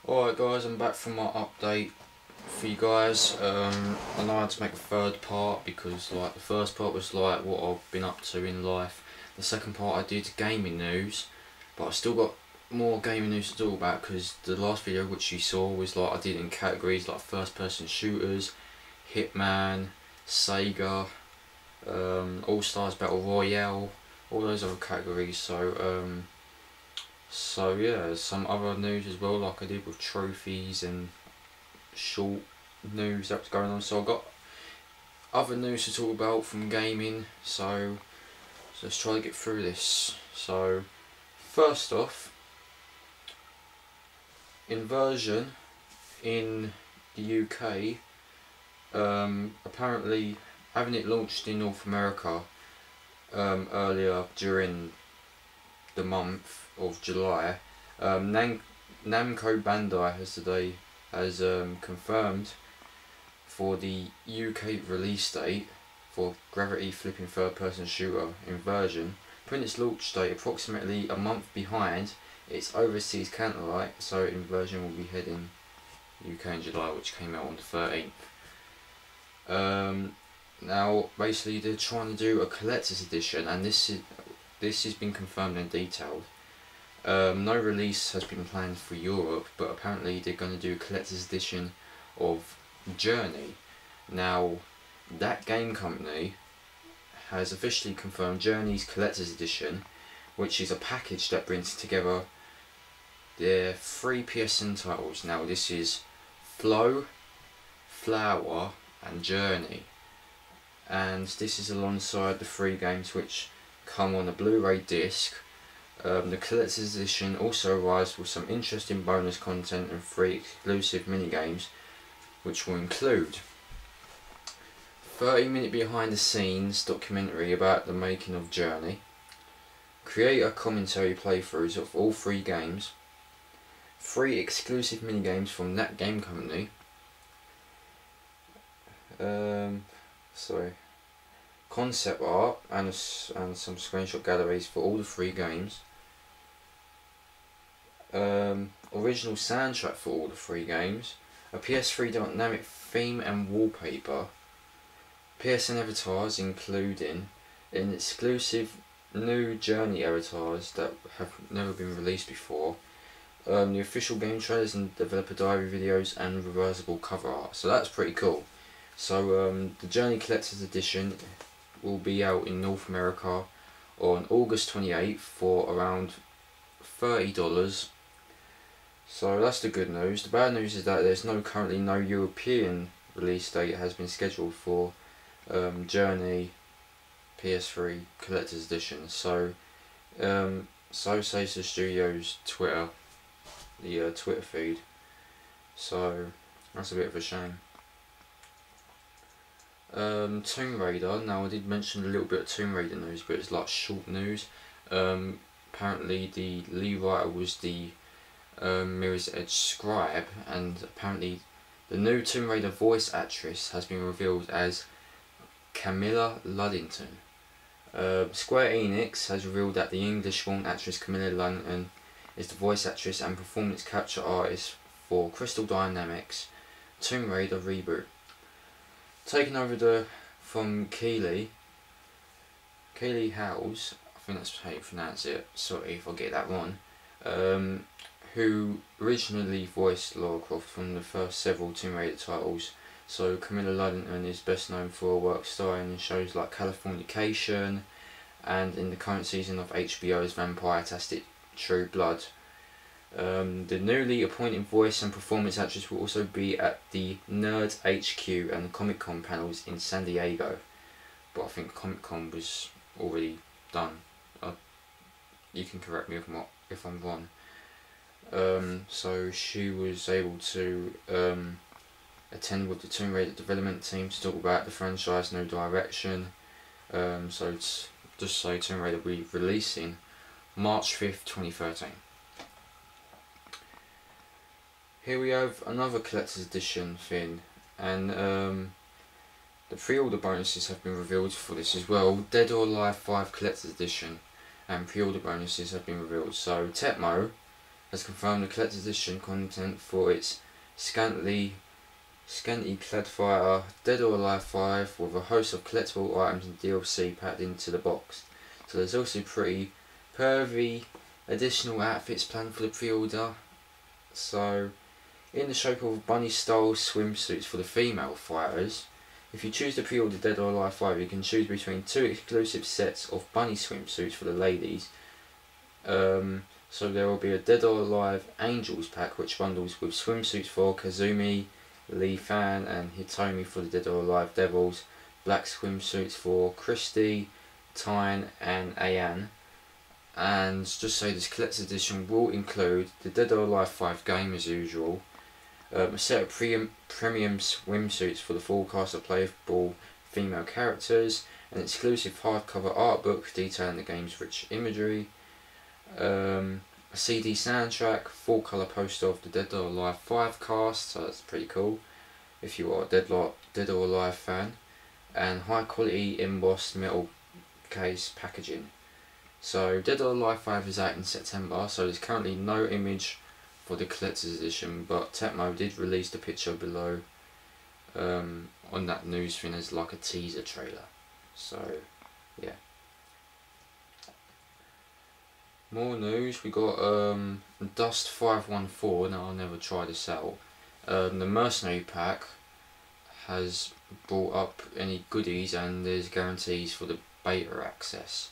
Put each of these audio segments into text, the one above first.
Alright guys, I'm back from my update for you guys. I know I had to make a third part because the first part was what I've been up to in life. The second part I did gaming news, but I've still got more gaming news to talk about because the last video which you saw was I did in categories like first person shooters, Hitman, Sega, All Stars Battle Royale, all those other categories. So yeah, some other news as well, like I did with trophies and short news that was going on. So I got other news to talk about from gaming. So let's try to get through this. So first off, Inversion in the UK, apparently having it launched in North America earlier during the month of July, Namco Bandai has confirmed for the UK release date for gravity flipping third person shooter Inversion, putting its launch date approximately a month behind its overseas counterpart. So Inversion will be heading UK in July, which came out on the 13th. Now basically they're trying to do a collector's edition, and this has been confirmed and detailed. No release has been planned for Europe, but apparently they're going to do a collector's edition of Journey. Now, that game company has officially confirmed Journey's collector's edition, which is a package that brings together their 3 PSN titles. Now, this is Flow, Flower, and Journey, and this is alongside the 3 games which come on a Blu-ray disc. The collector's edition also arrives with some interesting bonus content and 3 exclusive minigames, which will include 30-minute behind the scenes documentary about the making of Journey, creator commentary playthroughs of all 3 games, 3 exclusive minigames from that game company, concept art and some screenshot galleries for all the 3 games, original soundtrack for all the 3 games, a PS3 dynamic theme and wallpaper, PSN avatars including an exclusive new Journey avatars that have never been released before, the official game trailers and developer diary videos, and reversible cover art. So that's pretty cool. So the Journey Collector's Edition will be out in North America on August 28th for around $30. So that's the good news. The bad news is that there's currently no European release date has been scheduled for Journey PS3 Collector's Edition. So so says the studio's Twitter, the Twitter feed. So that's a bit of a shame. Tomb Raider. Now I did mention a little bit of Tomb Raider news, but it's like short news. Apparently the lead writer was the Mirror's Edge scribe, and apparently the new Tomb Raider voice actress has been revealed as Camilla Luddington. Square Enix has revealed that the English-born actress Camilla Luddington is the voice actress and performance capture artist for Crystal Dynamics' Tomb Raider reboot. Taking over from Keeley Howes, I think that's how you pronounce it, sorry if I get that wrong, who originally voiced Lara Croft from the first several Tomb Raider titles. So Camilla Luddington is best known for her work starring in shows like Californication and in the current season of HBO's Vampire-tastic True Blood. The newly appointed voice and performance actress will also be at the Nerd HQ and Comic Con panels in San Diego, but I think Comic Con was already done. You can correct me if I'm wrong. So she was able to attend with the Tomb Raider development team to talk about the franchise new direction. So it's just so Tomb Raider will be releasing March 5th, 2013. Here we have another collector's edition thing, and the pre-order bonuses have been revealed for this as well. Dead or Alive 5 collector's edition and pre-order bonuses have been revealed. So Tecmo has confirmed the collector's edition content for its scantily clad fighter Dead or Alive 5 with a host of collectible items and DLC packed into the box. So there's also pretty pervy additional outfits planned for the pre-order. So in the shape of bunny style swimsuits for the female fighters. If you choose to pre-order Dead or Alive 5, you can choose between 2 exclusive sets of bunny swimsuits for the ladies. So there will be a Dead or Alive Angels pack which bundles with swimsuits for Kazumi, Lee Fan and Hitomi for the Dead or Alive Devils, black swimsuits for Christy, Tyne and Ayan. And just say this collector's edition will include the Dead or Alive 5 game as usual, a set of premium swimsuits for the full cast of playable female characters, an exclusive hardcover art book detailing the game's rich imagery, a CD soundtrack, full colour poster of the Dead or Alive 5 cast, so that's pretty cool if you are a Dead or Alive fan, and high quality embossed metal case packaging. So Dead or Alive 5 is out in September, so there's currently no image for the collector's edition, but Tecmo did release the picture below on that news thing as like a teaser trailer. So yeah. More news, we got Dust 514. Now I'll never try this out. The Mercenary Pack has brought up any goodies and there's guarantees for the beta access.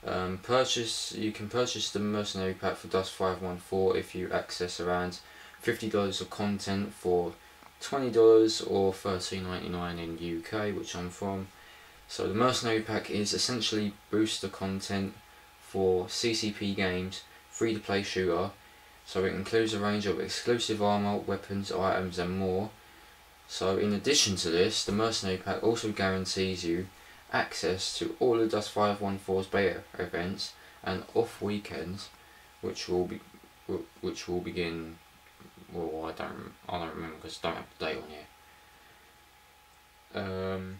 You can purchase the Mercenary Pack for Dust 514 if you access around $50 of content for $20 or $13.99 in UK, which I'm from. So the Mercenary Pack is essentially booster content for CCP games, free to play shooter. So it includes a range of exclusive armor, weapons, items and more. So in addition to this, the Mercenary Pack also guarantees you access to all of Dust 514's beta events and off weekends, which will begin. Well, I don't remember because I don't have the date on here.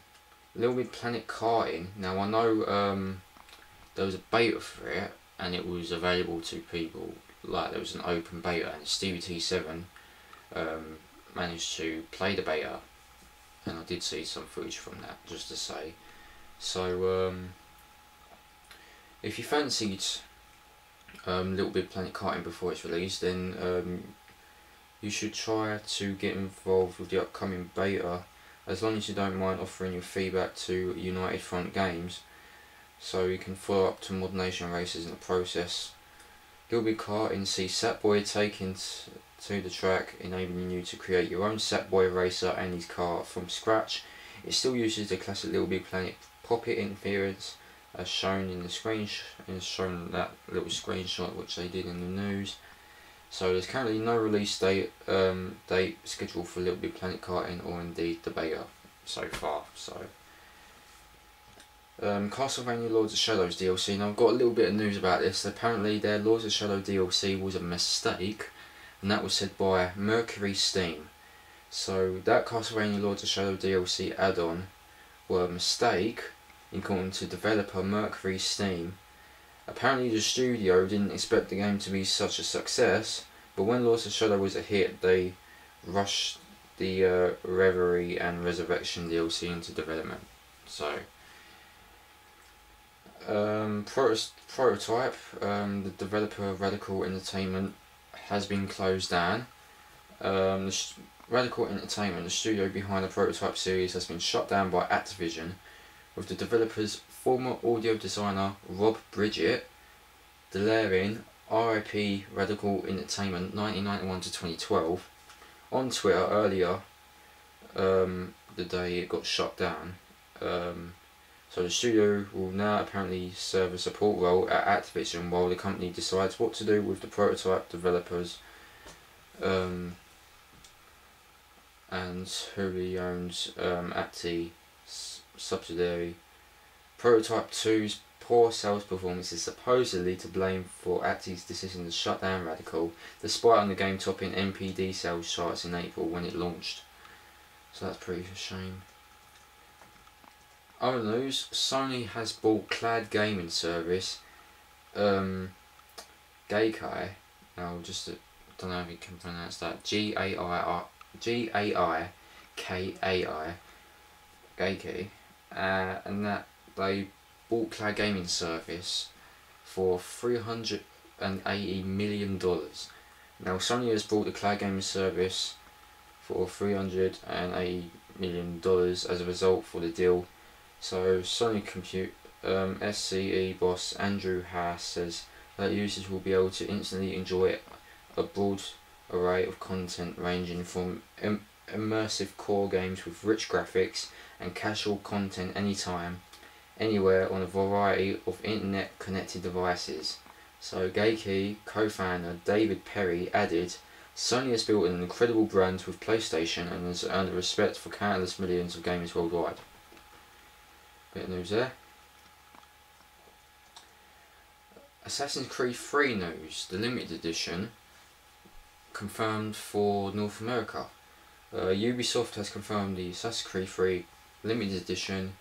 Little Big Planet karting. Now I know there was a beta for it and it was available to people. Like there was an open beta and Stevie T7 managed to play the beta, and I did see some footage from that, just to say. So if you fancied Little Big Planet karting before it's released, then you should try to get involved with the upcoming beta, as long as you don't mind offering your feedback to United Front Games, so you can follow up to Mod Nation races in the process. Little Big Karting sees Sackboy taken to the track, enabling you to create your own Sackboy racer and his car from scratch. It still uses the classic Little Big Planet Pop-It interference as shown in the that little screenshot which they did in the news. So there's currently no release date scheduled for Little Big Planet karting, or indeed the beta so far. So Castlevania Lords of Shadows DLC. Now I've got a little bit of news about this. Apparently their Lords of Shadow DLC was a mistake, and that was said by Mercury Steam. So that Castlevania Lords of Shadow DLC add-on were a mistake, according to developer Mercury Steam. Apparently the studio didn't expect the game to be such a success, but when Lords of Shadow was a hit, they rushed the Reverie and Resurrection DLC into development. So Prototype, the developer of Radical Entertainment, has been closed down. Radical Entertainment, the studio behind the Prototype series, has been shut down by Activision, with the developer's former audio designer Rob Bridgett declaring RIP Radical Entertainment 1991 to 2012 on Twitter earlier the day it got shut down. So the studio will now apparently serve a support role at Activision while the company decides what to do with the Prototype developers and wholly owns Acti subsidiary. Prototype 2's poor sales performance is supposedly to blame for Acti's decision to shut down Radical, despite the game topping NPD sales charts in April when it launched. So that's pretty a shame. Other news, Sony has bought cloud gaming service Gaikai Now, just don't know if you can pronounce that. Gaiki, Gaiki, and that they bought Cloud Gaming Service for $380 million. Now, Sony has bought the Cloud Gaming Service for $380 million as a result for the deal. So, Sony SCE boss Andrew Haas says that users will be able to instantly enjoy a broad array of content ranging from immersive core games with rich graphics and casual content anytime, anywhere on a variety of internet connected devices. So Gaiki co-founder David Perry added, Sony has built an incredible brand with PlayStation and has earned the respect for countless millions of gamers worldwide. Bit of news there. Assassin's Creed 3 news, the limited edition, confirmed for North America. Ubisoft has confirmed the Assassin's Creed 3 limited edition,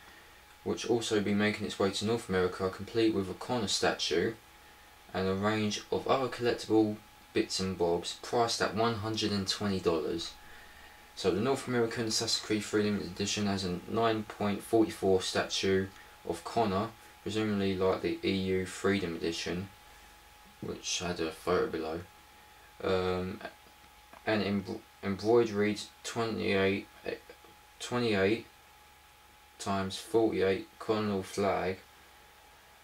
which also be making its way to North America, complete with a Connor statue and a range of other collectible bits and bobs, priced at $120. So the North American Assassin's Creed 3 limited edition has a 9.44 statue of Connor, presumably like the EU Freedom Edition, which had a photo below, and embroidered 28 times 48 colonial flag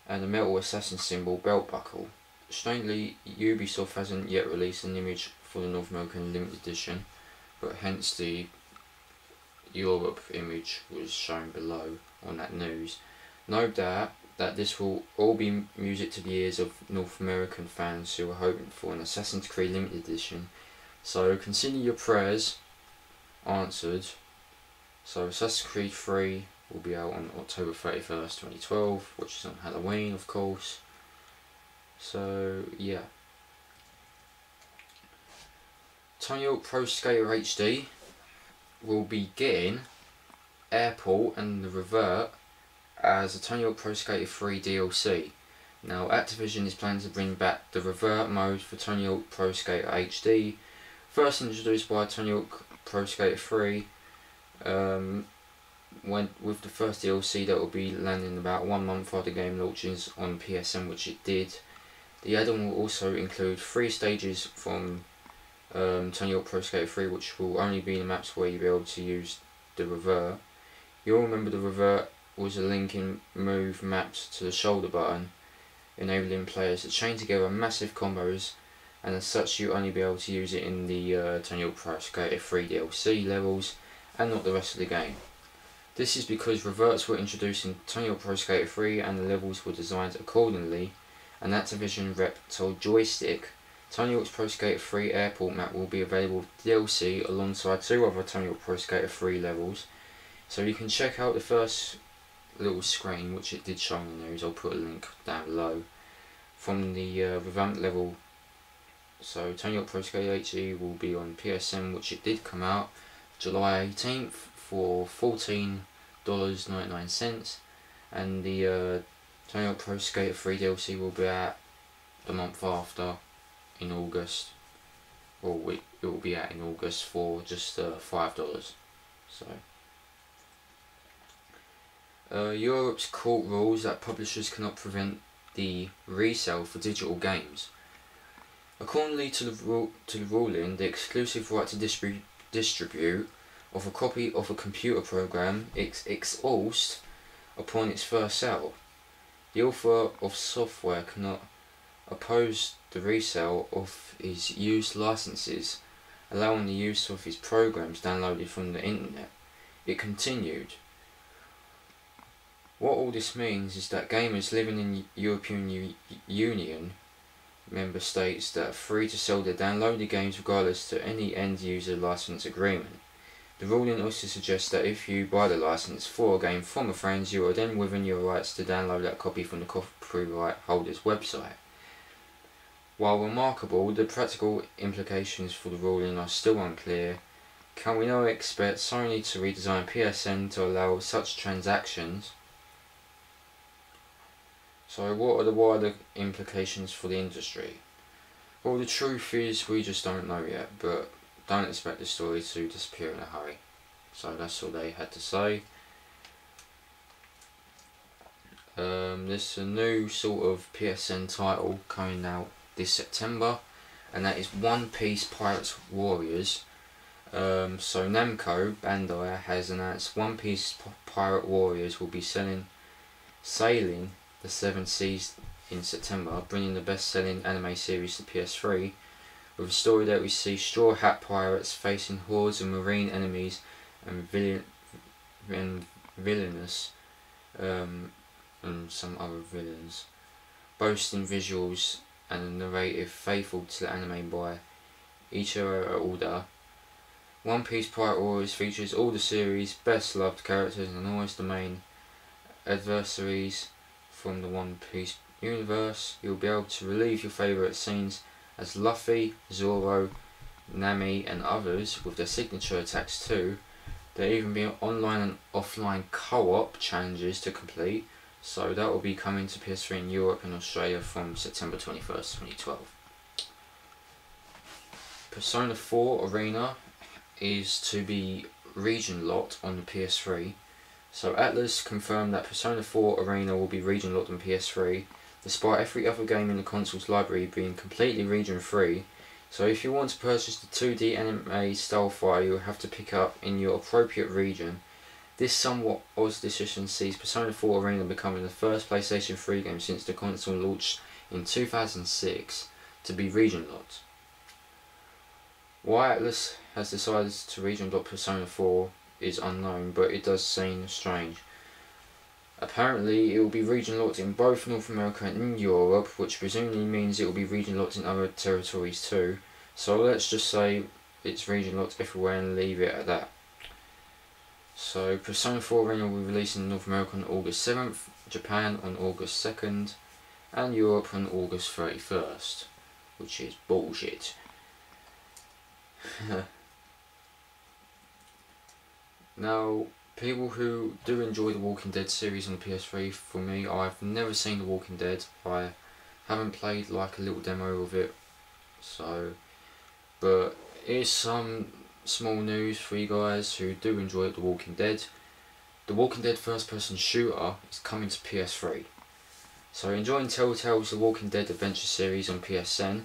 and a metal assassin symbol belt buckle. Strangely, Ubisoft hasn't yet released an image for the North American limited edition, but hence the Europe image was shown below on that news. No doubt that this will all be music to the ears of North American fans who are hoping for an Assassin's Creed limited edition. So consider your prayers answered. So Assassin's Creed 3 will be out on October 31st, 2012, which is on Halloween, of course. So yeah. Tony Hawk Pro Skater HD will be getting Airport and the Revert as a Tony Hawk Pro Skater 3 DLC. Now, Activision is planning to bring back the Revert mode for Tony Hawk Pro Skater HD, first introduced by Tony Hawk Pro Skater 3, with the first DLC that will be landing about 1 month after the game launches on PSN, which it did. The add-on will also include 3 stages from Tony Hawk Pro Skater 3, which will only be in the maps where you'll be able to use the Revert. You'll remember the Revert was a linking move mapped to the shoulder button, enabling players to chain together massive combos, and as such you only be able to use it in the Tony Hawk Pro Skater 3 DLC levels and not the rest of the game. This is because reverts were introduced in Tony Hawk Pro Skater 3 and the levels were designed accordingly. An Activision rep told Joystick, Tony Hawk's Pro Skater 3 Airport map will be available with DLC alongside 2 other Tony Hawk Pro Skater 3 levels. So you can check out the first little screen, which it did show in the news. I'll put a link down below, from the revamped level. So Tony Hawk Pro Skater HD will be on PSN, which it did come out July 18th for $14.99, and the Tony Hawk Pro Skater 3 DLC will be out the month after, in August, or it will be out in August for just $5. So Europe's court rules that publishers cannot prevent the resale for digital games. According to the ruling, the exclusive right to distribute of a copy of a computer program is exhausted upon its first sale. The author of software cannot oppose the resale of his used licenses, allowing the use of his programs downloaded from the internet. It continued, what all this means is that gamers living in European Union member states that are free to sell their downloaded games regardless to any end user license agreement. The ruling also suggests that if you buy the license for a game from a friend, you are then within your rights to download that copy from the copyright holder's website. While remarkable, the practical implications for the ruling are still unclear. Can we now expect Sony to redesign PSN to allow such transactions? So what are the wider implications for the industry? Well, the truth is we just don't know yet, but don't expect the story to disappear in a hurry. So that's all they had to say. There's a new sort of PSN title coming out this September, and that is One Piece Pirates Warriors. So Namco Bandai has announced One Piece Pirate Warriors will be sailing the 7 seas in September, bringing the best-selling anime series to PS3, with a story that we see Straw Hat pirates facing hordes of marine enemies and villainous and some other villains, boasting visuals and a narrative faithful to the anime by Ichiro Oda. One Piece Pirate Warriors features all the series' best loved characters and almost the main adversaries from the One Piece universe. You'll be able to relive your favourite scenes as Luffy, Zoro, Nami and others with their signature attacks too. There'll even be online and offline co-op challenges to complete, so that will be coming to PS3 in Europe and Australia from September 21st, 2012. Persona 4 Arena is to be region locked on the PS3. So Atlus confirmed that Persona 4 Arena will be region locked on PS3, despite every other game in the console's library being completely region free. So if you want to purchase the 2D anime style file, you'll have to pick up in your appropriate region. This somewhat odd decision sees Persona 4 Arena becoming the first PlayStation 3 game since the console launched in 2006 to be region locked. Why Atlus has decided to region lock Persona 4 is unknown, but it does seem strange. Apparently it will be region locked in both North America and in Europe, which presumably means it will be region locked in other territories too. So let's just say it's region locked everywhere and leave it at that. So Persona 4 Arena will be released in North America on August 7th, Japan on August 2nd, and Europe on August 31st, which is bullshit. Now, people who do enjoy the Walking Dead series on the PS3, for me, I've never seen the Walking Dead. I haven't played like a little demo of it, so, but here's some small news for you guys who do enjoy the Walking Dead. The Walking Dead first person shooter is coming to PS3. So enjoying Telltale's The Walking Dead adventure series on PSN.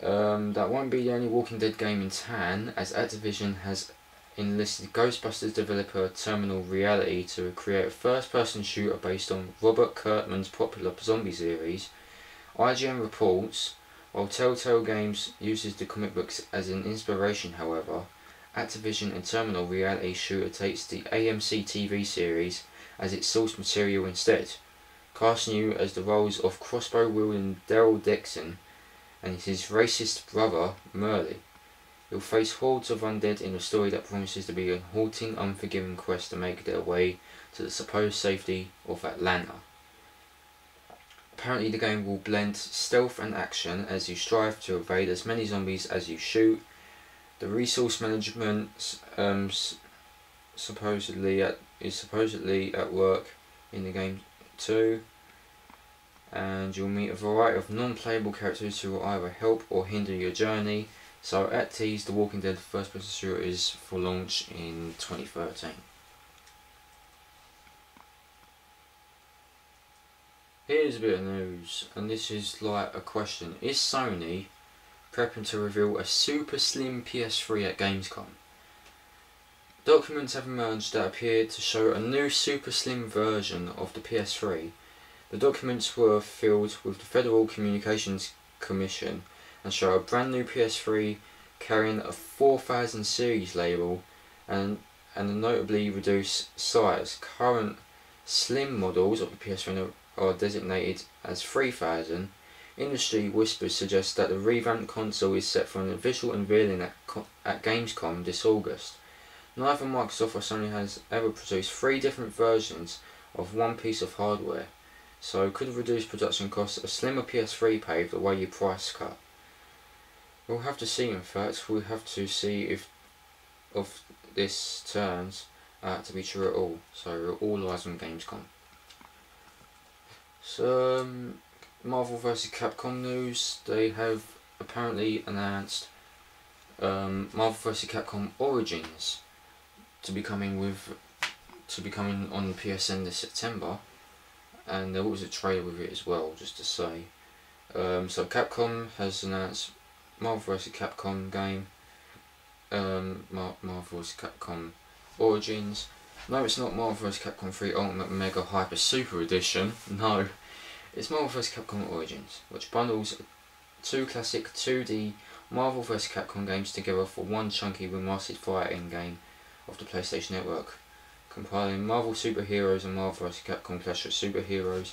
That won't be the only Walking Dead game in town, as Activision has enlisted Ghostbusters developer Terminal Reality to create a first-person shooter based on Robert Kirkman's popular zombie series. IGN reports, while Telltale Games uses the comic books as an inspiration, however, Activision and Terminal Reality shooter takes the AMC TV series as its source material instead, casting you as the roles of crossbow-wielding Daryl Dixon and his racist brother Merle. You'll face hordes of undead in a story that promises to be a haunting, unforgiving quest to make their way to the supposed safety of Atlanta. Apparently the game will blend stealth and action as you strive to evade as many zombies as you shoot. The resource management is supposedly at work in the game too. And you'll meet a variety of non-playable characters who will either help or hinder your journey. So at tease, The Walking Dead first person shooter is for launch in 2013. Here's a bit of news, and this is like a question. Is Sony prepping to reveal a super slim PS3 at Gamescom? Documents have emerged that appear to show a new super slim version of the PS3. The documents were filled with the Federal Communications Commission and show a brand new PS3 carrying a 4000 series label and a notably reduced size. Current slim models of the PS3 are designated as 3000. Industry whispers suggest that the revamped console is set for an official unveiling at Gamescom this August. Neither Microsoft or Sony has ever produced 3 different versions of one piece of hardware, so could reduce production costs. A slimmer PS3 paved the way you price cut. We'll have to see. In fact, we'll have to see if this turns out to be true at all. So all eyes on Gamescom. Some Marvel vs. Capcom news, they have apparently announced Marvel vs. Capcom Origins to be coming on PSN this September, and there was a trailer with it as well, just to say. So Capcom has announced Marvel vs. Capcom game, Marvel vs. Capcom Origins. No, it's not Marvel vs. Capcom 3 Ultimate Mega Hyper Super Edition. No, it's Marvel vs. Capcom Origins, which bundles two classic 2D Marvel vs. Capcom games together for one chunky remastered fighting game of the PlayStation Network, compiling Marvel Superheroes and Marvel vs. Capcom Clash of Superheroes.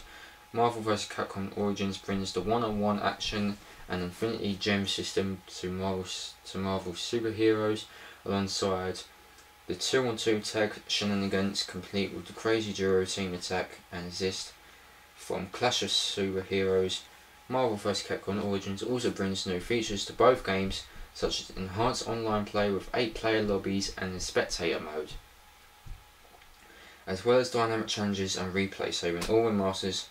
Marvel vs. Capcom Origins brings the one-on-one action and Infinity Gem system to Marvel Superheroes, alongside the 2-on-2 tag shenanigans, complete with the crazy duo team attack and assist from Clash of Superheroes. Marvel vs. Capcom Origins also brings new features to both games, such as enhanced online play with 8-player lobbies and a spectator mode, as well as dynamic challenges and replay saving, all remasters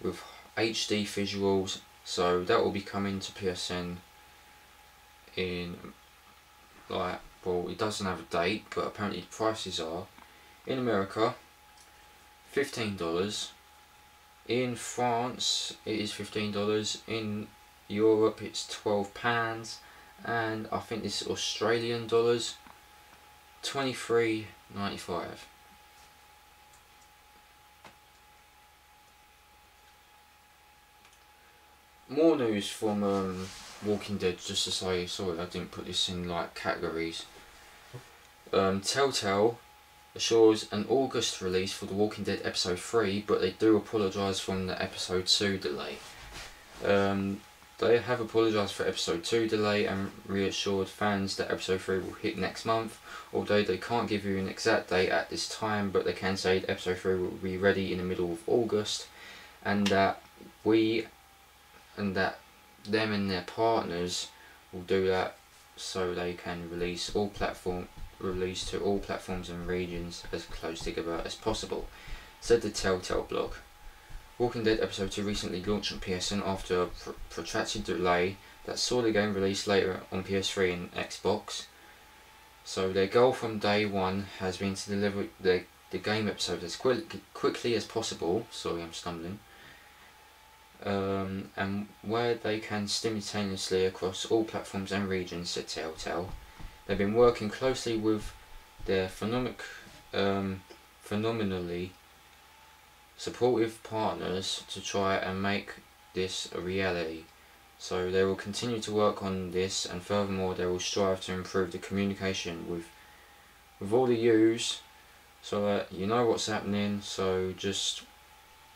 with HD visuals. So that will be coming to PSN in, like, well, it doesn't have a date, but apparently the prices are in America $15, in France it is $15, in Europe it's £12, and I think this is Australian dollars, $23.95. More news from Walking Dead, just to say, sorry I didn't put this in like categories. Telltale assures an August release for The Walking Dead episode 3, but they do apologise from the episode 2 delay. They have apologised for episode 2 delay and reassured fans that episode 3 will hit next month, although they can't give you an exact date at this time, but they can say that episode 3 will be ready in the middle of August, and that them and their partners will do that so they can release to all platforms and regions as close together as possible, said the Telltale blog. Walking Dead episode 2 recently launched on PSN after a protracted delay that saw the game released later on PS3 and Xbox. So their goal from day one has been to deliver the game episode as quickly as possible. Sorry, I'm stumbling. And where they can simultaneously across all platforms and regions, said Telltale. They've been working closely with their phenomenally supportive partners to try and make this a reality. So they will continue to work on this, and furthermore they will strive to improve the communication with all the yous, so that you know what's happening. So just,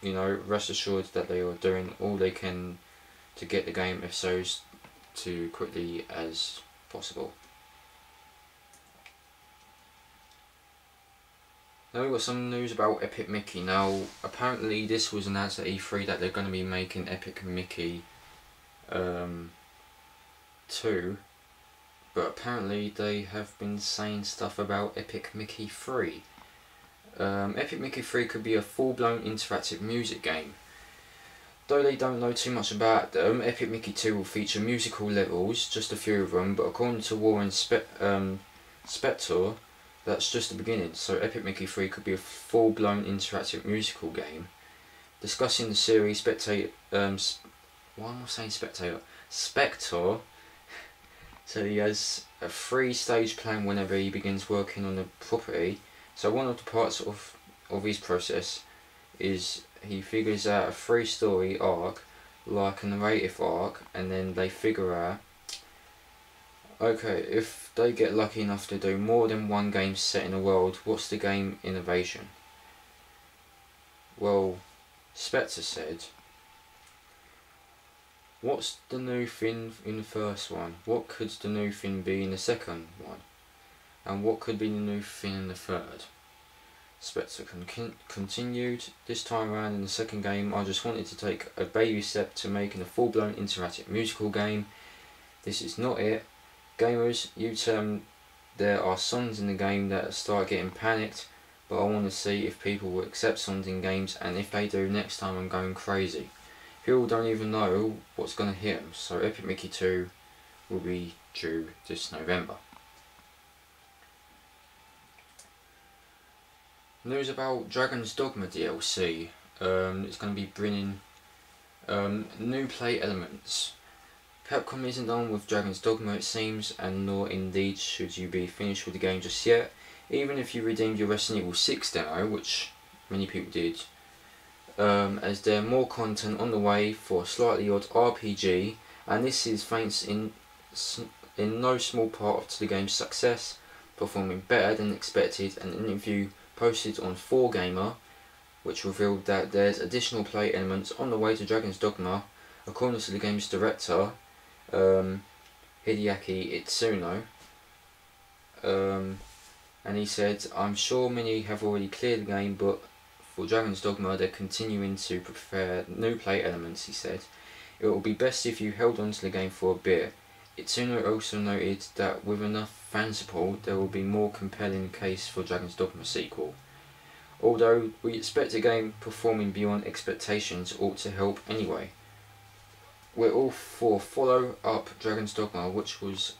you know, rest assured that they are doing all they can to get the game episodes to quickly as possible. Now we've got some news about Epic Mickey. Now apparently this was announced at E3 that they're going to be making Epic Mickey 2, but apparently they have been saying stuff about Epic Mickey 3. Epic Mickey 3 could be a full-blown interactive music game. Though they don't know too much about them, Epic Mickey 2 will feature musical levels, just a few of them, but according to Warren Spector, that's just the beginning. So Epic Mickey 3 could be a full-blown interactive musical game. Discussing the series, Spector so he has a 3-stage plan whenever he begins working on the property. So one of the parts of his process is he figures out a 3-story arc, like a narrative arc, and then they figure out, okay, if they get lucky enough to do more than one game set in the world, what's the game innovation? Well, Spector said, what's the new thing in the first one? What could the new thing be in the second one? And what could be the new thing in the third? Spector continued, this time around in the second game, I just wanted to take a baby step to making a full-blown interactive musical game. This is not it. Gamers, you tell there are songs in the game that start getting panicked, but I want to see if people will accept songs in games, and if they do, next time I'm going crazy. people don't even know what's going to hit them, so Epic Mickey 2 will be due this November. News about Dragon's Dogma DLC. It's going to be bringing new play elements. Capcom isn't done with Dragon's Dogma, it seems, and nor indeed should you be finished with the game just yet. Even if you redeemed your Resident Evil 6 demo, which many people did, as there are more content on the way for a slightly odd RPG, and this is thanks in no small part to the game's success, performing better than expected. An interview posted on 4Gamer, which revealed that there's additional play elements on the way to Dragon's Dogma, according to the game's director, Hideaki Itsuno, and he said, "I'm sure many have already cleared the game, but for Dragon's Dogma they're continuing to prepare new play elements," he said. "It will be best if you held on to the game for a bit." Itsuno also noted that with enough fan support there will be more compelling case for Dragon's Dogma sequel. Although we expect the game performing beyond expectations ought to help anyway. We're all for follow up Dragon's Dogma, which was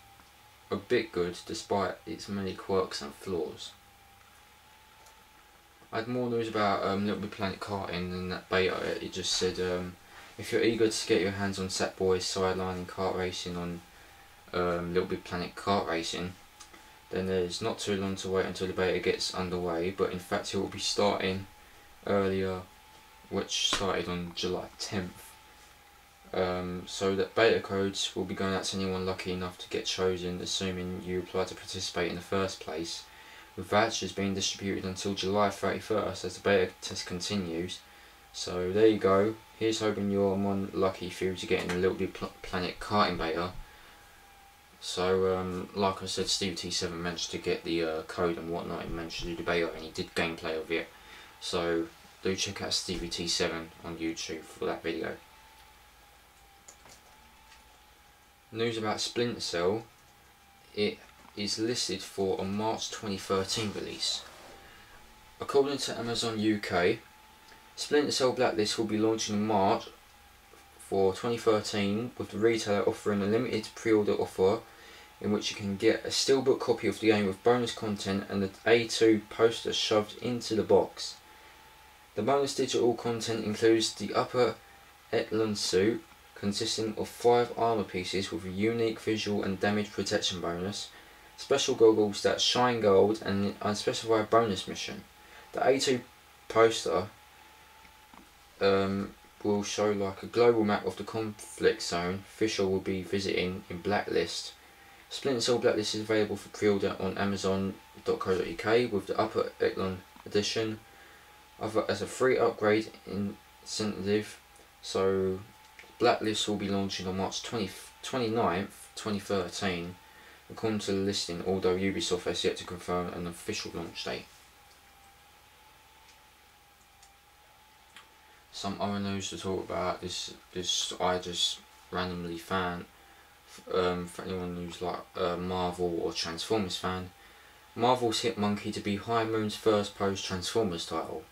a bit good despite its many quirks and flaws. I had more news about Little Big Planet karting than that beta. It just said if you're eager to get your hands on Sackboy's sidelining kart racing on Little Big Planet kart racing, then there's not too long to wait until the beta gets underway, but in fact it will be starting earlier, which started on July 10th. So that beta codes will be going out to anyone lucky enough to get chosen, assuming you apply to participate in the first place, with vouchers being distributed until July 31st as the beta test continues. So there you go, here's hoping you're one lucky few to get in the Little Big Planet karting beta. So like I said, Stevie T7 managed to get the code and whatnot, he managed to do the beta and he did gameplay of it, so do check out Stevie T7 on YouTube for that video. News about Splinter Cell. It is listed for a March 2013 release. According to Amazon UK, Splinter Cell Blacklist will be launching in March for 2013, with the retailer offering a limited pre-order offer in which you can get a steelbook copy of the game with bonus content and the A2 poster shoved into the box. The bonus digital content includes the upper echelon suit, consisting of 5 armor pieces with a unique visual and damage protection bonus, special goggles that shine gold, and an unspecified bonus mission. The A2 poster will show like a global map of the conflict zone Fisher will be visiting in Blacklist. Splinter Cell Blacklist is available for pre-order on Amazon.co.uk with the upper echelon edition as a free upgrade incentive. So Blacklist will be launching on March 29th, 2013, according to the listing, although Ubisoft has yet to confirm an official launch date. Some other news to talk about. This I just randomly found. For anyone who's like a Marvel or Transformers fan, Marvel's hit Monkey to be High Moon's first post Transformers title.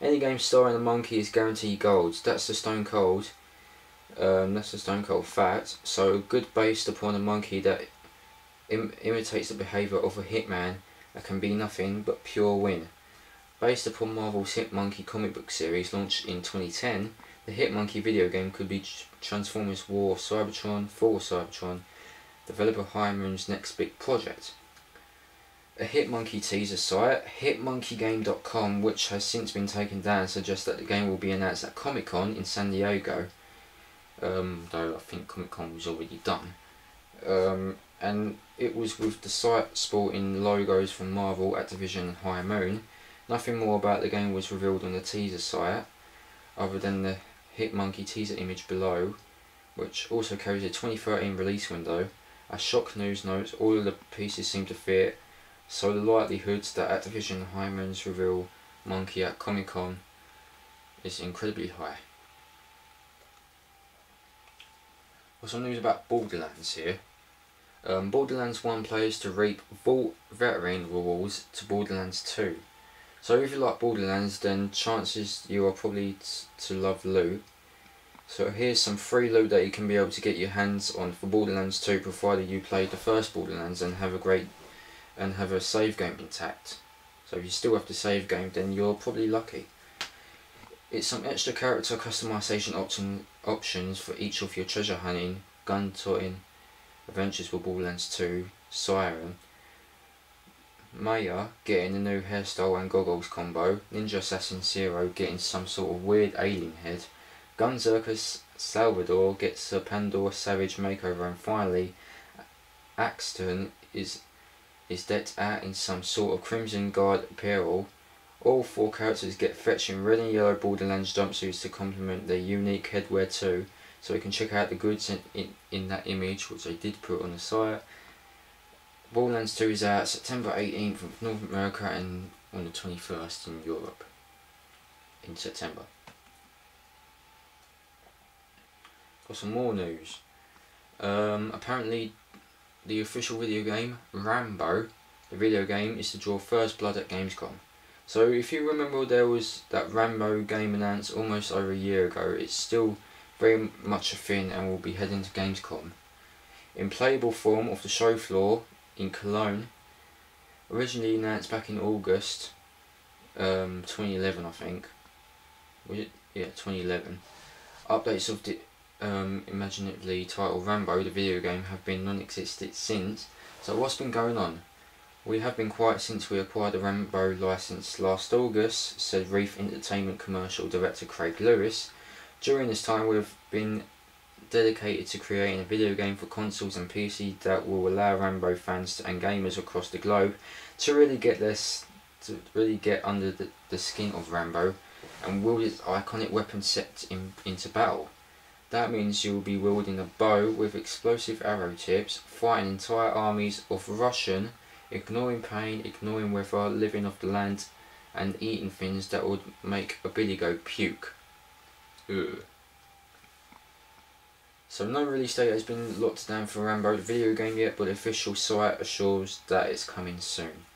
Any game starring a monkey is guaranteed gold. That's the Stone Cold fact. So good based upon a monkey that imitates the behaviour of a hitman, that can be nothing but pure win. Based upon Marvel's Hit Monkey comic book series launched in 2010, the Hit Monkey video game could be Transformers War of Cybertron, Fall of Cybertron, developer High Moon's next big project. A Hit Monkey teaser site, hitmonkeygame.com, which has since been taken down, suggests that the game will be announced at Comic Con in San Diego, though I think Comic Con was already done. And it was with the site sporting logos from Marvel, Activision and High Moon. Nothing more about the game was revealed on the teaser site, other than the Hit Monkey teaser image below, which also carries a 2013 release window. As Shock News notes, all of the pieces seem to fit, so the likelihood that Activision and High Moon's reveal Monkey at Comic Con is incredibly high. Well, some news about Borderlands here. Borderlands 1 players to reap Vault Veteran rewards to Borderlands 2. So if you like Borderlands, then chances you are probably to love loot. So here's some free loot that you can be able to get your hands on for Borderlands 2, provided you played the first Borderlands and have a save game intact. So if you still have to save game, then you're probably lucky. It's some extra character customization options for each of your treasure hunting, gun toting adventures for Borderlands 2, Siren, Maya getting a new hairstyle and goggles combo, Ninja Assassin Zero getting some sort of weird alien head, Gunzerker Salvador gets a Pandora Savage makeover, and finally Axton is decked out in some sort of Crimson Guard apparel. All 4 characters get fetching red and yellow Borderlands jumpsuits to complement their unique headwear too, so you can check out the goods in that image, which I did put on the site. Borderlands 2 is out September 18th in North America and on the 21st in Europe in September. Got some more news. Apparently the official video game, Rambo, the video game, is to draw first blood at Gamescom. So if you remember, there was that Rambo game announced almost over a year ago. It's still very much a thing and will be heading to Gamescom. In playable form off the show floor in Cologne, originally announced back in August 2011, I think. Was it? Yeah, 2011. Updates of the imaginatively titled Rambo, the video game, have been non-existent since. So what's been going on? We have been quiet since we acquired the Rambo license last August, said Reef Entertainment commercial director Craig Lewis. During this time we've been dedicated to creating a video game for consoles and PC that will allow Rambo fans and gamers across the globe to really get under the skin of Rambo and wield its iconic weapon set into battle. That means you will be wielding a bow with explosive arrow tips, fighting entire armies of Russian, ignoring pain, ignoring weather, living off the land, and eating things that would make a Billy Goat puke. Ugh. So no release date has been locked down for Rambo the video game yet, but the official site assures that it's coming soon.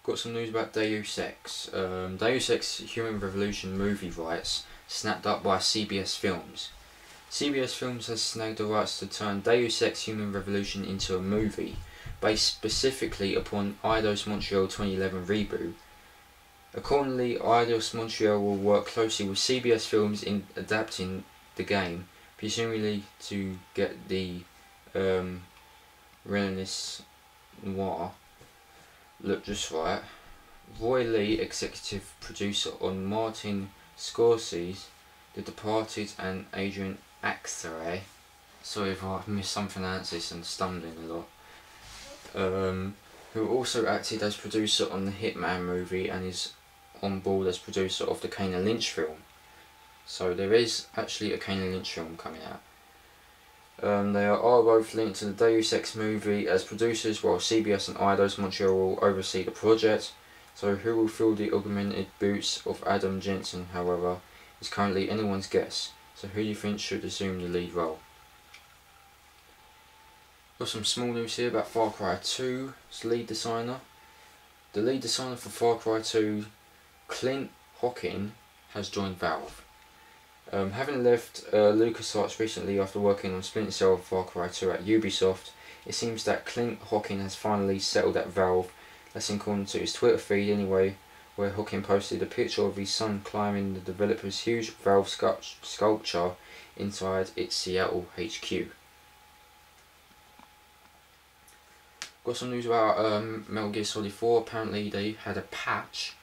Got some news about Deus Ex. Deus Ex Human Revolution movie rights snapped up by CBS Films. CBS Films has snagged the rights to turn Deus Ex Human Revolution into a movie, based specifically upon Eidos Montreal 2011 reboot. Accordingly, Eidos Montreal will work closely with CBS Films in adapting the game, presumably to get the Renaissance Noir look just right. Roy Lee, executive producer on Martin Scorsese's The Departed, and Adrian Axare, sorry if I mispronounced this and stumbling a lot, who also acted as producer on the Hitman movie and is on board as producer of the Kane and Lynch film. So there is actually a Kane and Lynch film coming out. They are both linked to the Deus Ex movie as producers, while CBS and Eidos Montreal will oversee the project. So who will fill the augmented boots of Adam Jensen, however, is currently anyone's guess. So who do you think should assume the lead role? Got some small news here about Far Cry 2's lead designer. The lead designer for Far Cry 2, Clint Hocking, has joined Valve. Having left LucasArts recently after working on Splinter Cell Far Cry 2 at Ubisoft, it seems that Clint Hocking has finally settled at Valve. That's according to his Twitter feed anyway, where Hocking posted a picture of his son climbing the developer's huge Valve sculpture inside its Seattle HQ. Got some news about Metal Gear Solid 4. Apparently they had a patch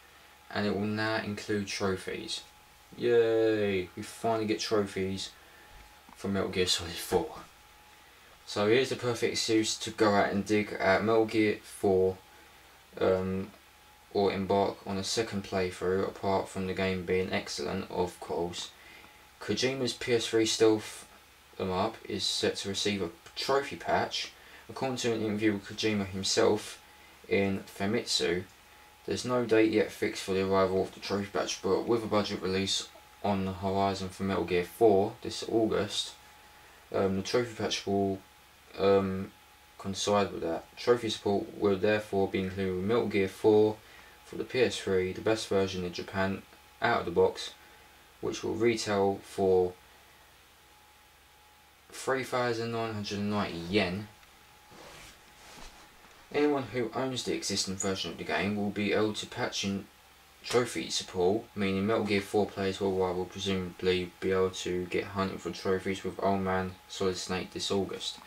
and it will now include trophies. Yay! We finally get trophies from Metal Gear Solid 4. So here's the perfect excuse to go out and dig at Metal Gear 4 or embark on a second playthrough. Apart from the game being excellent, of course, Kojima's PS3 stealth up is set to receive a trophy patch. According to an interview with Kojima himself in Famitsu, there's no date yet fixed for the arrival of the trophy patch, but with a budget release on the horizon for Metal Gear 4 this August, the trophy patch will coincide with that. Trophy support will therefore be included with Metal Gear 4 for the PS3, the best version in Japan out of the box, which will retail for 3,990 yen. Anyone who owns the existing version of the game will be able to patch in trophy support, meaning Metal Gear 4 players worldwide will presumably be able to get hunting for trophies with Old Man Solid Snake this August.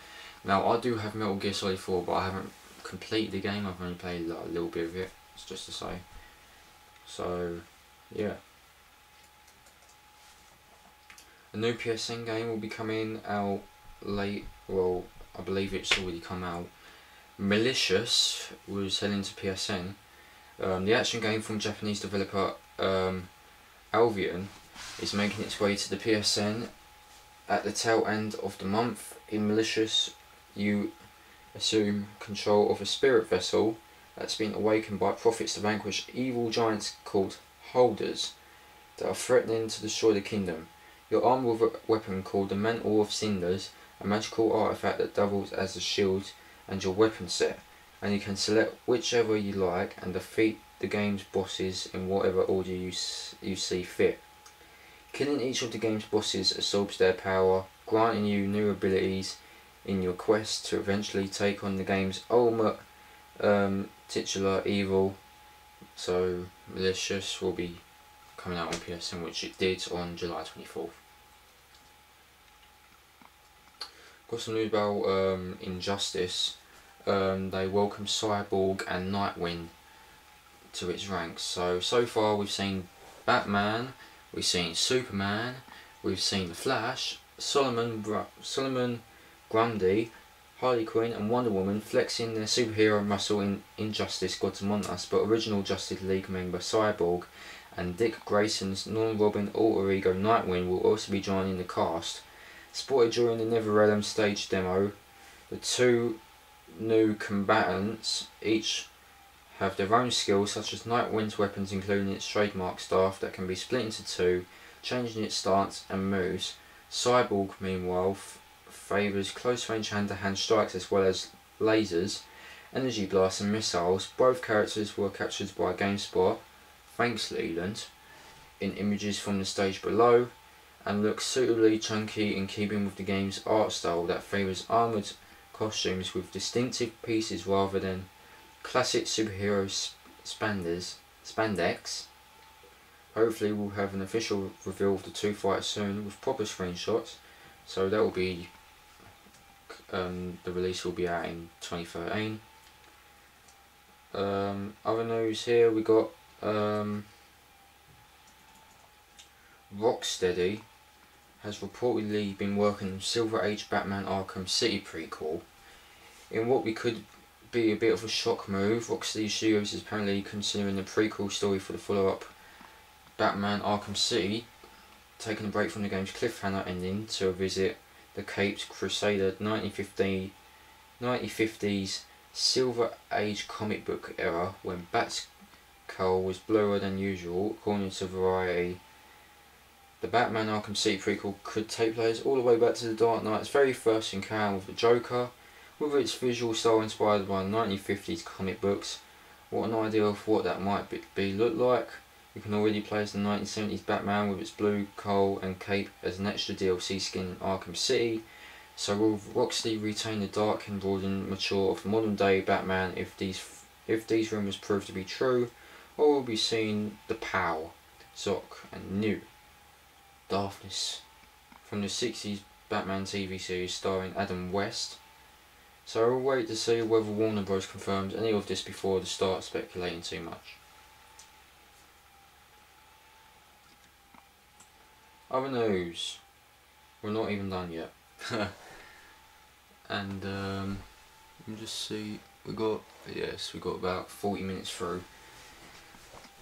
Now, I do have Metal Gear Solid 4, but I haven't completed the game. I've only played like a little bit of it, it's just to say. So, yeah. A new PSN game will be coming out late. Well, I believe it's already come out. Malicious was heading to PSN. The action game from Japanese developer Albion is making its way to the PSN at the tail end of the month. In Malicious, you assume control of a spirit vessel that's been awakened by prophets to vanquish evil giants called Holders that are threatening to destroy the kingdom. You're armed with a weapon called the Mantle of Cinders, a magical artifact that doubles as a shield and your weapon set, and you can select whichever you like and defeat the game's bosses in whatever order you see fit. Killing each of the game's bosses absorbs their power, granting you new abilities in your quest to eventually take on the game's ultimate titular evil. So Malicious will be coming out on PSN, which it did on July 24th. Got some news about Injustice. They welcome Cyborg and Nightwing to its ranks. So far we've seen Batman, we've seen Superman, we've seen The Flash, Solomon Grundy, Harley Quinn and Wonder Woman flexing their superhero muscle in Injustice Gods Among Us, but original Justice League member Cyborg and Dick Grayson's non-Robin alter ego Nightwing will also be joining the cast. Spotted during the NetherRealm stage demo, the two new combatants each have their own skills, such as Nightwing's weapons including its trademark staff that can be split into two, changing its stance and moves. Cyborg meanwhile favours close range hand-to-hand strikes as well as lasers, energy blasts and missiles. Both characters were captured by GameSpot, thanks Leland, in images from the stage below, and look suitably chunky in keeping with the game's art style that favours armoured costumes with distinctive pieces rather than classic superhero spandex. Hopefully we'll have an official reveal of the two fighters soon with proper screenshots, so that will be the release will be out in 2013. Other news here, we got Rocksteady has reportedly been working on Silver Age Batman Arkham City prequel. In what we could be a bit of a shock move, Rocksteady Studios is apparently considering the prequel story for the follow-up Batman Arkham City, taking a break from the game's cliffhanger ending to revisit the Caped Crusader 1950s Silver Age comic book era when Batgirl was bluer than usual, according to Variety. The Batman Arkham City prequel could take place all the way back to the Dark Knight's very first encounter with the Joker, with its visual style inspired by 1950s comic books. What an idea of what that might look like. You can already play as the 1970s Batman with its blue coal and cape as an extra DLC skin in Arkham City. So will Rocksteady retain the dark and broad and mature of modern day Batman if these rumours prove to be true, or will be seeing the power, Zoc and new darkness from the 60s Batman TV series starring Adam West. So we'll wait to see whether Warner Bros confirms any of this before they start speculating too much. Other news, we're not even done yet. And let me just see, we got about 40 minutes through.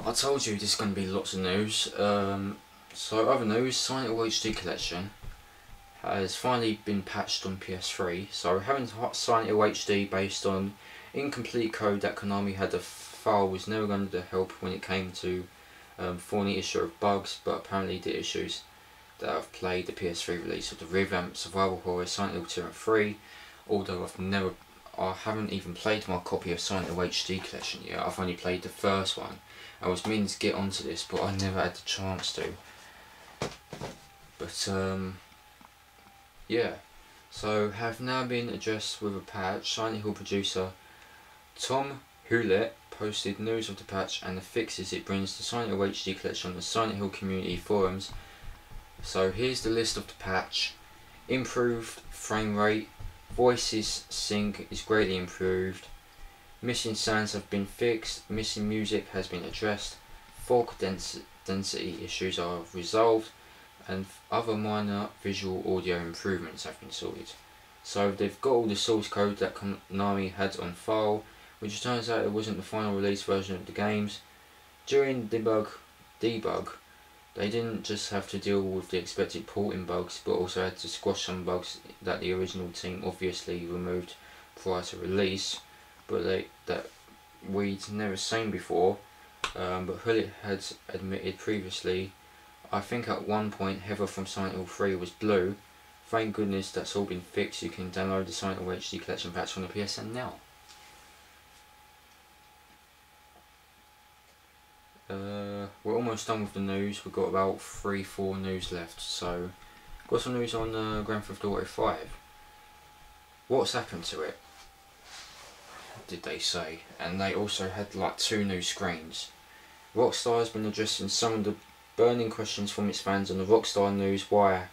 I told you this is going to be lots of news. So other news, Silent Hill HD Collection has finally been patched on PS3. So having Silent Hill HD based on incomplete code that Konami had, the file was never going to help when it came to thorny issue of bugs, but apparently the issues that I've played the PS3 release of the revamped survival horror Silent Hill 2 and 3, although I haven't even played my copy of Silent Hill HD Collection yet. I've only played the first one, I was meaning to get onto this, but I never had the chance to. But yeah, so have now been addressed with a patch. Silent Hill producer Tom Hewlett posted news of the patch and the fixes it brings to Silent Hill HD collection on the Silent Hill community forums. So here's the list of the patch. Improved frame rate, voices sync is greatly improved, missing sounds have been fixed, missing music has been addressed, fog density issues are resolved, and other minor visual audio improvements have been sorted. So they've got all the source code that Konami had on file, which turns out it wasn't the final release version of the games. During debug, they didn't just have to deal with the expected porting bugs, but also had to squash some bugs that the original team obviously removed prior to release, but that we'd never seen before. But Hewlett had admitted previously, I think at one point Heather from Silent Hill 3 was blue. Thank goodness that's all been fixed. You can download the Silent Hill HD collection patch from the PSN now. We're almost done with the news. We've got about 3-4 news left. So, got some news on Grand Theft Auto 5. What's happened to it? Did they say? And they also had like 2 new screens. Rockstar has been addressing some of the burning questions from its fans on the Rockstar News Wire,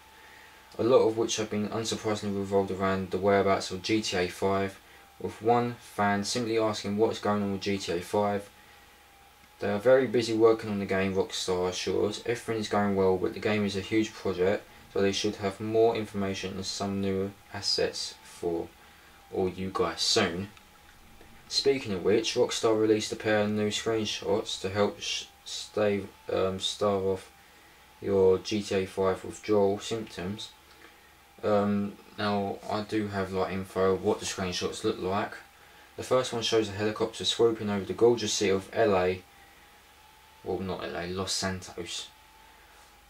a lot of which have been unsurprisingly revolved around the whereabouts of GTA 5, with one fan simply asking what is going on with GTA 5. They are very busy working on the game, Rockstar assures. Everything is going well, but the game is a huge project, so they should have more information and some new assets for all you guys soon. Speaking of which, Rockstar released a pair of new screenshots to help stave off your GTA 5 withdrawal symptoms. Now I do have like info of what the screenshots look like. The first one shows a helicopter swooping over the gorgeous city of LA, well not LA, Los Santos.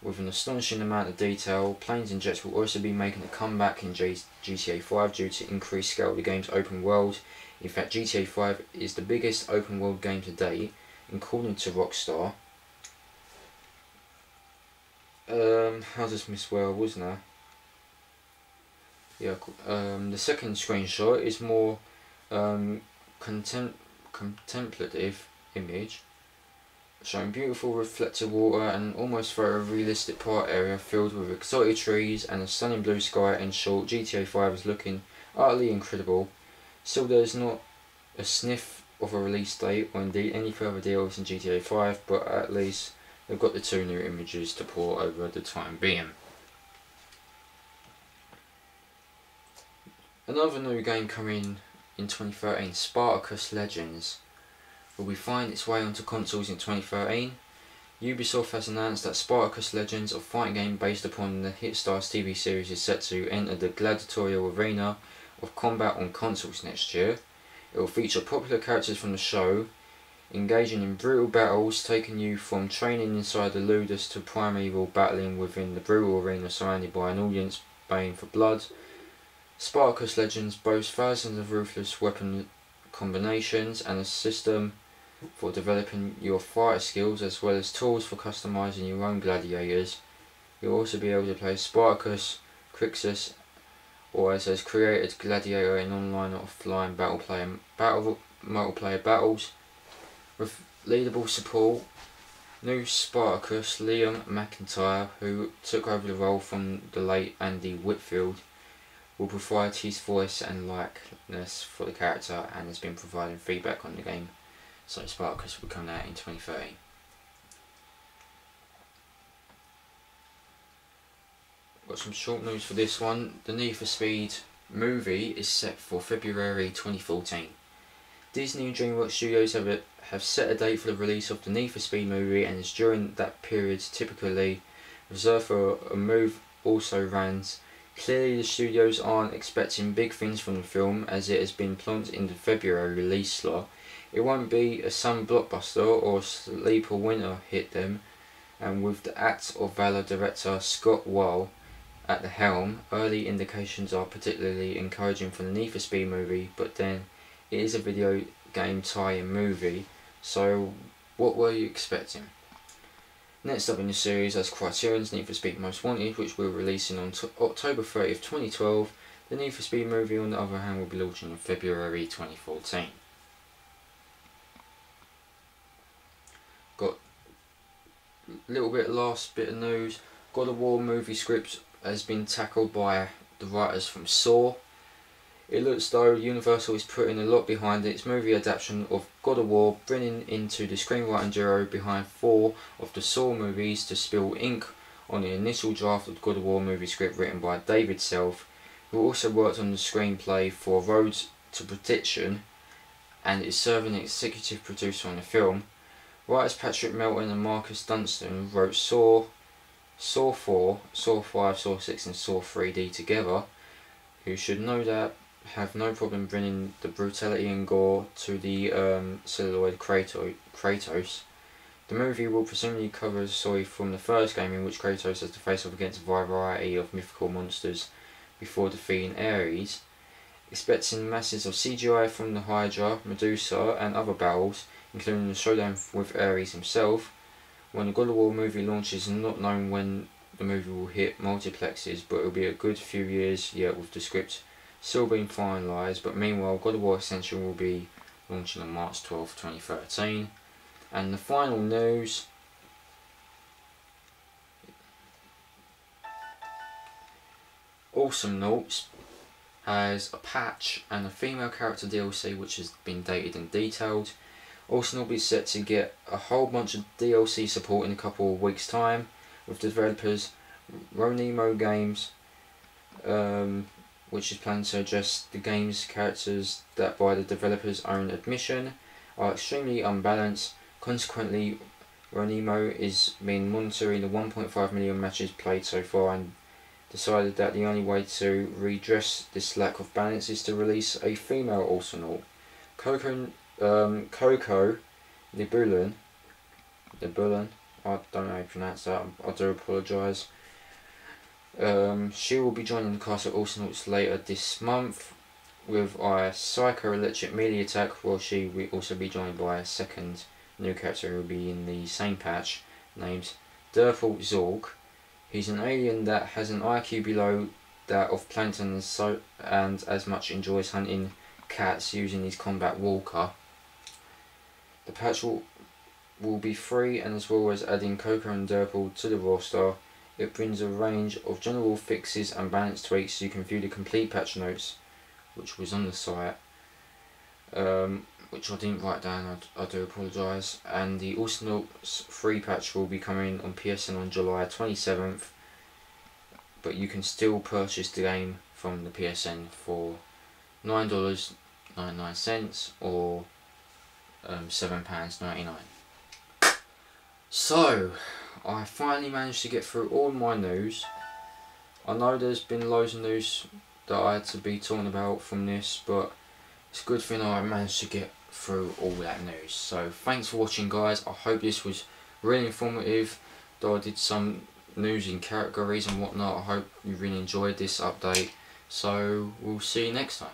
With an astonishing amount of detail, planes and jets will also be making a comeback in GTA 5 due to increased scale of the game's open world. In fact, GTA 5 is the biggest open world game to date, according to Rockstar. How's this Miss Well, wasn't there? Yeah. The second screenshot is more contemplative image, showing beautiful reflective water and almost photorealistic park area filled with exotic trees and a stunning blue sky. In short, GTA 5 is looking utterly incredible. Still, there is not a sniff of a release date or indeed any further deals in GTA 5, but at least they've got the 2 new images to pour over the time being. Another new game coming in 2013, Spartacus Legends, will be finding its way onto consoles in 2013. Ubisoft has announced that Spartacus Legends, a fighting game based upon the hit Stars TV series, is set to enter the gladiatorial arena of combat on consoles next year. It will feature popular characters from the show, engaging in brutal battles, taking you from training inside the Ludus to primeval battling within the brutal arena surrounded by an audience baying for blood. Spartacus Legends boasts thousands of ruthless weapon combinations and a system for developing your fighter skills, as well as tools for customizing your own gladiators. You'll also be able to play Spartacus, Crixus, or as has created gladiator in online or offline multiplayer battles. With leadable support, new Spartacus Liam McIntyre, who took over the role from the late Andy Whitfield, will provide his voice and likeness for the character and has been providing feedback on the game. So Spartacus will come out in 2013. Got some short news for this one. The Need for Speed movie is set for February 2014. Disney and DreamWorks Studios have set a date for the release of the Need for Speed movie, and is during that period typically reserved for a move also runs. Clearly the studios aren't expecting big things from the film, as it has been plunked in the February release slot. It won't be a sun blockbuster or sleeper winner hit them, and with the Act of Valor director Scott Wall at the helm, early indications are particularly encouraging for the Need for Speed movie, but then it is a video game tie-in movie, so what were you expecting? Next up in the series, as Criterion's Need for Speed Most Wanted, which we're releasing on October 30th, 2012. The Need for Speed movie, on the other hand, will be launching in February 2014. Got a little bit last bit of news. God of War movie script has been tackled by the writers from Saw. It looks though Universal is putting a lot behind its movie adaptation of God of War, bringing into the screenwriting duo behind 4 of the Saw movies to spill ink on the initial draft of the God of War movie script written by David Self, who also worked on the screenplay for Road to Perdition and is serving as executive producer on the film. Writers Patrick Melton and Marcus Dunstan wrote Saw 4, Saw 5, Saw 6 and Saw 3D together, who should no doubt have no problem bringing the brutality and gore to the celluloid Kratos. The movie will presumably cover a story from the first game in which Kratos has to face off against a variety of mythical monsters before defeating Ares. Expecting masses of CGI from the Hydra, Medusa and other battles, including the showdown with Ares himself. When the God of War movie launches, not known when the movie will hit multiplexes, but it will be a good few years yet, with the script still being finalised. But meanwhile, God of War Ascension will be launching on March 12, 2013. And the final news, Awesome Nauts has a patch and a female character DLC which has been dated and detailed. Awesome Nauts is set to get a whole bunch of DLC support in a couple of weeks' time, with developers Ronimo Games, which is planned to address the game's characters that, by the developer's own admission, are extremely unbalanced. Consequently, Ronimo is been monitoring the 1.5 million matches played so far and decided that the only way to redress this lack of balance is to release a female Awesome Naut. Coco Libulan, I don't know how you pronounce that, I do apologise. She will be joining the cast of Awesome Nauts later this month with a Psycho Electric melee attack, while she will also be joined by a second new character who will be in the same patch, named Derpal Zorg. He's an alien that has an IQ below that of Plankton and as much enjoys hunting cats using his combat walker. The patch will be free, and as well as adding Coco and Derpal to the roster, it brings a range of general fixes and balance tweaks so you can view the complete patch notes, which was on the site, which I didn't write down, I do apologise. And the Awesome Nauts free patch will be coming on PSN on July 27th, but you can still purchase the game from the PSN for $9.99 or £7.99. So, I finally managed to get through all my news. I know there's been loads of news that I had to be talking about from this, but it's a good thing I managed to get through all that news. So thanks for watching, guys. I hope this was really informative, though I did some news in categories and whatnot. I hope you really enjoyed this update. So we'll see you next time.